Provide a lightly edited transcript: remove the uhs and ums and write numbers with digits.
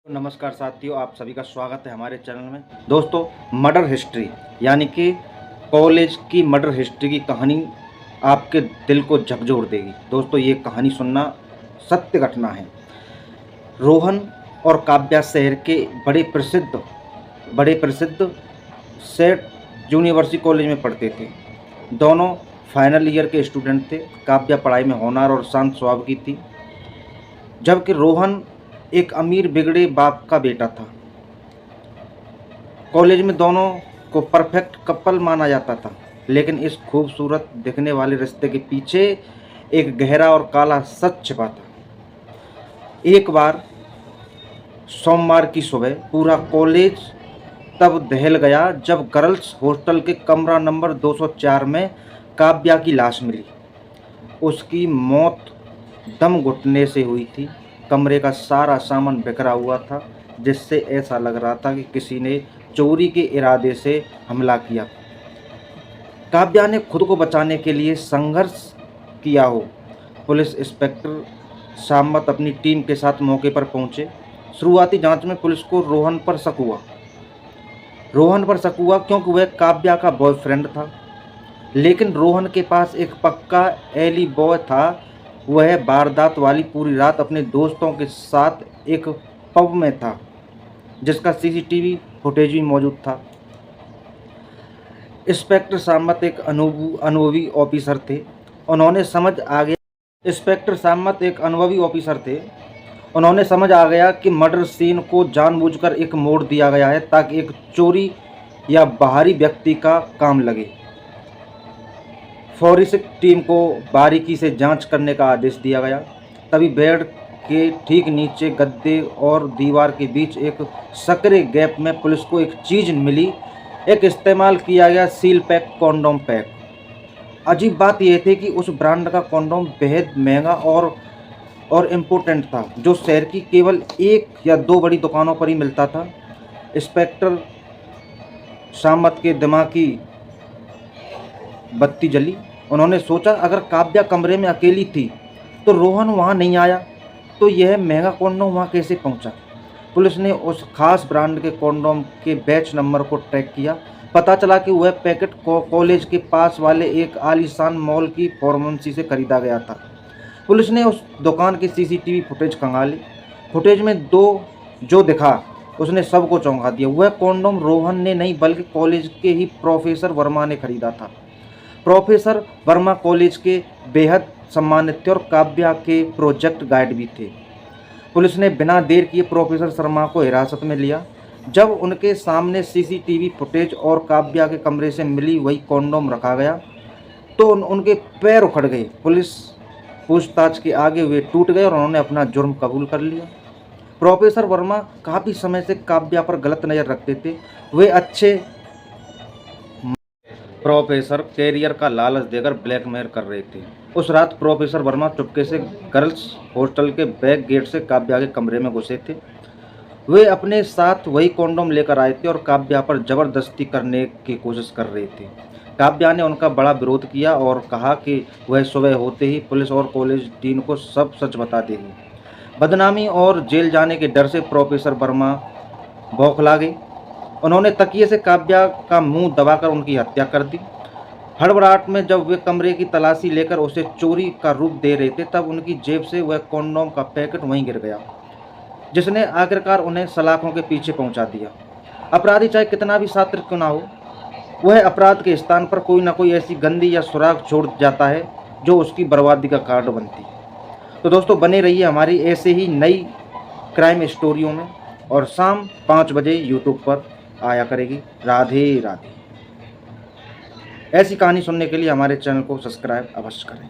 नमस्कार साथियों, आप सभी का स्वागत है हमारे चैनल में। दोस्तों, मर्डर हिस्ट्री यानी कि कॉलेज की मर्डर हिस्ट्री की कहानी आपके दिल को झकझोर देगी। दोस्तों, ये कहानी सुनना सत्य घटना है। रोहन और काव्या शहर के बड़े प्रसिद्ध सेठ यूनिवर्सिटी कॉलेज में पढ़ते थे। दोनों फाइनल ईयर के स्टूडेंट थे। काव्या पढ़ाई में होनहार और शांत स्वभाव की थी, जबकि रोहन एक अमीर बिगड़े बाप का बेटा था। कॉलेज में दोनों को परफेक्ट कपल माना जाता था, लेकिन इस खूबसूरत दिखने वाले रिश्ते के पीछे एक गहरा और काला सच छिपा था। एक बार सोमवार की सुबह पूरा कॉलेज तब दहल गया जब गर्ल्स हॉस्टल के कमरा नंबर 204 में काव्या की लाश मिली। उसकी मौत दम घुटने से हुई थी। कमरे का सारा सामान बिखरा हुआ था, जिससे ऐसा लग रहा था कि किसी ने चोरी के इरादे से हमला किया। काव्या ने खुद को बचाने के लिए संघर्ष किया हो। पुलिस इंस्पेक्टर सामत अपनी टीम के साथ मौके पर पहुंचे। शुरुआती जांच में पुलिस को रोहन पर शक हुआ क्योंकि वह काव्या का बॉयफ्रेंड था। लेकिन रोहन के पास एक पक्का एलिबॉय था। वह वारदात वाली पूरी रात अपने दोस्तों के साथ एक पब में था, जिसका सीसीटीवी फुटेज भी मौजूद था। इंस्पेक्टर सामत एक अनुभवी ऑफिसर थे। उन्होंने समझ आ गया कि मर्डर सीन को जानबूझकर एक मोड़ दिया गया है ताकि एक चोरी या बाहरी व्यक्ति का काम लगे। फोरेंसिक टीम को बारीकी से जांच करने का आदेश दिया गया। तभी बेड के ठीक नीचे गद्दे और दीवार के बीच एक सकरे गैप में पुलिस को एक चीज़ मिली, एक इस्तेमाल किया गया सील पैक कॉन्डोम पैक। अजीब बात यह थी कि उस ब्रांड का कॉन्डोम बेहद महंगा और इम्पोर्टेंट था, जो शहर की केवल एक या दो बड़ी दुकानों पर ही मिलता था। इंस्पेक्टर सामत के दिमाग की बत्ती जली। उन्होंने सोचा, अगर काव्या कमरे में अकेली थी तो रोहन वहां नहीं आया, तो यह महंगा कॉन्डोम वहां कैसे पहुंचा। पुलिस ने उस खास ब्रांड के कॉन्डोम के बैच नंबर को ट्रैक किया। पता चला कि वह पैकेट कॉलेज के पास वाले एक आलीशान मॉल की फार्मेसी से खरीदा गया था। पुलिस ने उस दुकान की सीसीटीवी फुटेज खंगाली। फुटेज में जो दिखा उसने सबको चौंका दिया। वह कॉन्डोम रोहन ने नहीं बल्कि कॉलेज के ही प्रोफेसर वर्मा ने खरीदा था। प्रोफेसर वर्मा कॉलेज के बेहद सम्मानित थे और काव्या के प्रोजेक्ट गाइड भी थे। पुलिस ने बिना देर किए प्रोफेसर शर्मा को हिरासत में लिया। जब उनके सामने सीसीटीवी फुटेज और काव्या के कमरे से मिली वही कॉन्डोम रखा गया तो उनके पैर उखड़ गए। पुलिस पूछताछ के आगे वे टूट गए और उन्होंने अपना जुर्म कबूल कर लिया। प्रोफेसर वर्मा काफ़ी समय से काव्या पर गलत नज़र रखते थे। वे अच्छे प्रोफेसर कैरियर का लालच देकर ब्लैकमेल कर रहे थे। उस रात प्रोफेसर वर्मा चुपके से गर्ल्स हॉस्टल के बैक गेट से काव्या के कमरे में घुसे थे। वे अपने साथ वही कॉन्डोम लेकर आए थे और काव्या पर जबरदस्ती करने की कोशिश कर रहे थे। काव्या ने उनका बड़ा विरोध किया और कहा कि वह सुबह होते ही पुलिस और कॉलेज डीन को सब सच बता देगी। बदनामी और जेल जाने के डर से प्रोफेसर वर्मा बौखला गए। उन्होंने तकिए से काव्या का मुंह दबाकर उनकी हत्या कर दी। हड़बड़ाहट में जब वे कमरे की तलाशी लेकर उसे चोरी का रूप दे रहे थे, तब उनकी जेब से वह कॉन्डोम का पैकेट वहीं गिर गया, जिसने आखिरकार उन्हें सलाखों के पीछे पहुंचा दिया। अपराधी चाहे कितना भी शातिर क्यों ना हो, वह अपराध के स्थान पर कोई ना कोई ऐसी गंदी या सुराग छोड़ जाता है जो उसकी बर्बादी का कारण बनती। तो दोस्तों, बने रहिए हमारी ऐसे ही नई क्राइम स्टोरियों में, और शाम 5 बजे यूट्यूब पर आया करेगी। राधे राधे। ऐसी कहानी सुनने के लिए हमारे चैनल को सब्सक्राइब अवश्य करें।